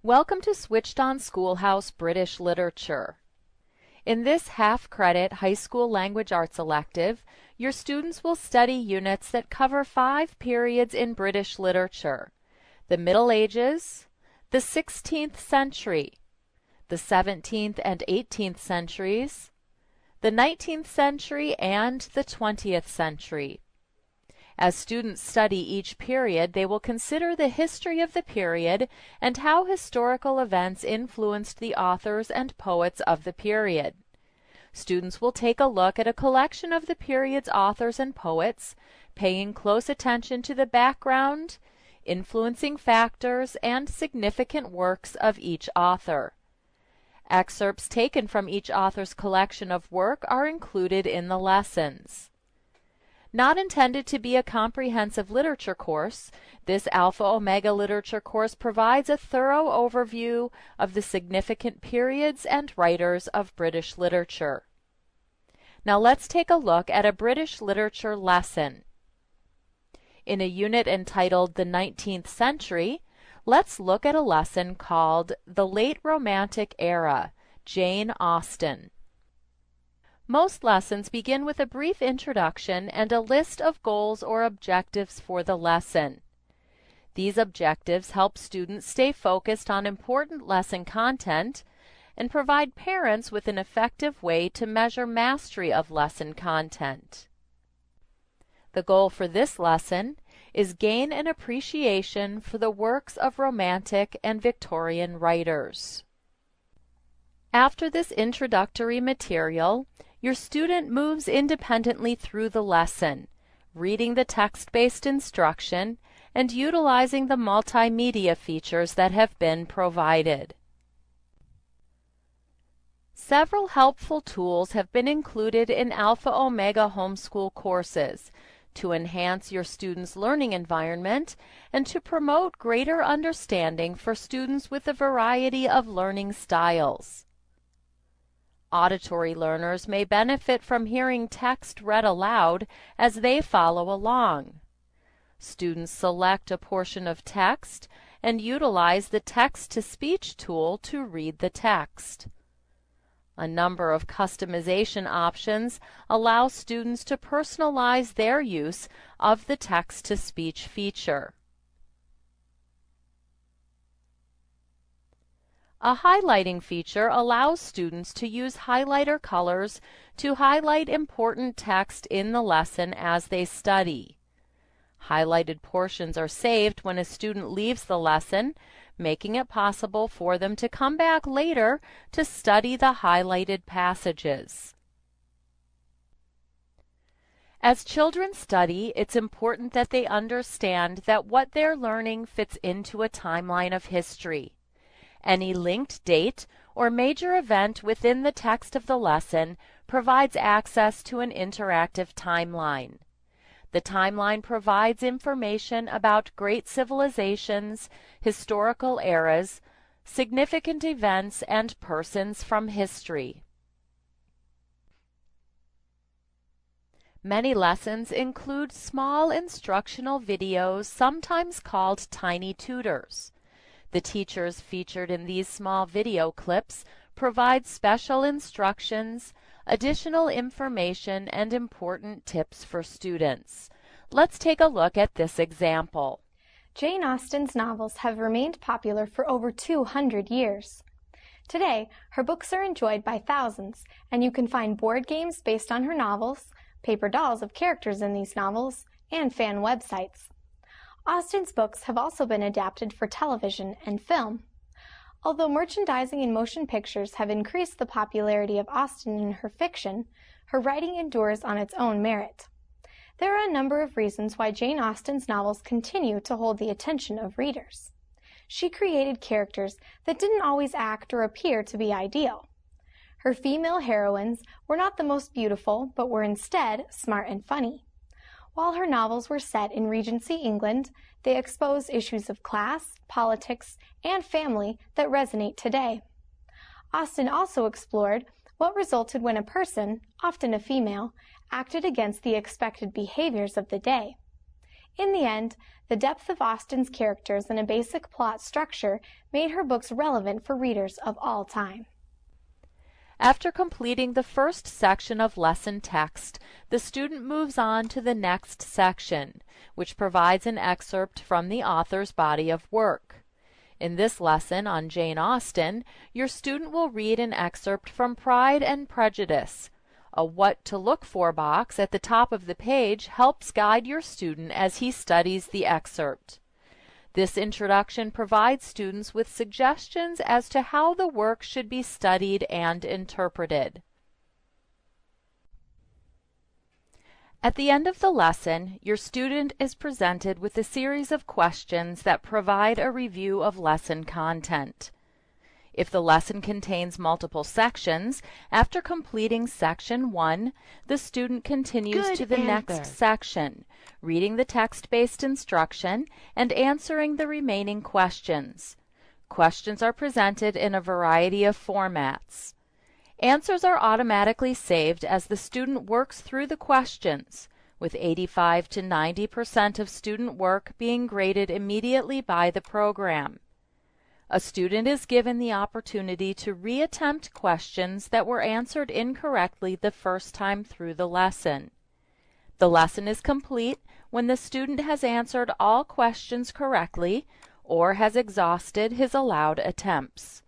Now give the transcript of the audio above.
Welcome to Switched On Schoolhouse British Literature. In this half-credit high school language arts elective, your students will study units that cover 5 periods in British literature: the Middle Ages, the 16th century, the 17th and 18th centuries, the 19th century, and the 20th century. As students study each period, they will consider the history of the period and how historical events influenced the authors and poets of the period. Students will take a look at a collection of the period's authors and poets, paying close attention to the background, influencing factors, and significant works of each author. Excerpts taken from each author's collection of work are included in the lessons. Not intended to be a comprehensive literature course, this Alpha Omega literature course provides a thorough overview of the significant periods and writers of British literature. Now let's take a look at a British literature lesson. In a unit entitled The 19th Century, let's look at a lesson called The Late Romantic Era, Jane Austen. Most lessons begin with a brief introduction and a list of goals or objectives for the lesson. These objectives help students stay focused on important lesson content and provide parents with an effective way to measure mastery of lesson content. The goal for this lesson is gain an appreciation for the works of Romantic and Victorian writers. After this introductory material, your student moves independently through the lesson, reading the text-based instruction and utilizing the multimedia features that have been provided. Several helpful tools have been included in Alpha Omega homeschool courses to enhance your students' learning environment and to promote greater understanding for students with a variety of learning styles. Auditory learners may benefit from hearing text read aloud as they follow along. Students select a portion of text and utilize the text-to-speech tool to read the text. A number of customization options allow students to personalize their use of the text-to-speech feature. A highlighting feature allows students to use highlighter colors to highlight important text in the lesson as they study. Highlighted portions are saved when a student leaves the lesson, making it possible for them to come back later to study the highlighted passages. As children study, it's important that they understand that what they're learning fits into a timeline of history. Any linked date or major event within the text of the lesson provides access to an interactive timeline. The timeline provides information about great civilizations, historical eras, significant events, and persons from history. Many lessons include small instructional videos, sometimes called tiny tutors. The teachers featured in these small video clips provide special instructions, additional information, and important tips for students. Let's take a look at this example. Jane Austen's novels have remained popular for over 200 years. Today, her books are enjoyed by thousands, and you can find board games based on her novels, paper dolls of characters in these novels, and fan websites. Austen's books have also been adapted for television and film. Although merchandising and motion pictures have increased the popularity of Austen in her fiction, her writing endures on its own merit. There are a number of reasons why Jane Austen's novels continue to hold the attention of readers. She created characters that didn't always act or appear to be ideal. Her female heroines were not the most beautiful, but were instead smart and funny. While her novels were set in Regency England, they expose issues of class, politics, and family that resonate today. Austen also explored what resulted when a person, often a female, acted against the expected behaviors of the day. In the end, the depth of Austen's characters and a basic plot structure made her books relevant for readers of all time. After completing the first section of lesson text, the student moves on to the next section, which provides an excerpt from the author's body of work. In this lesson on Jane Austen, your student will read an excerpt from Pride and Prejudice. A What to Look For box at the top of the page helps guide your student as he studies the excerpt. This introduction provides students with suggestions as to how the work should be studied and interpreted. At the end of the lesson, your student is presented with a series of questions that provide a review of lesson content. If the lesson contains multiple sections, after completing section 1, the student continues to the next section, reading the text-based instruction and answering the remaining questions. Questions are presented in a variety of formats. Answers are automatically saved as the student works through the questions, with 85 to 90% of student work being graded immediately by the program. A student is given the opportunity to reattempt questions that were answered incorrectly the first time through the lesson. The lesson is complete when the student has answered all questions correctly or has exhausted his allowed attempts.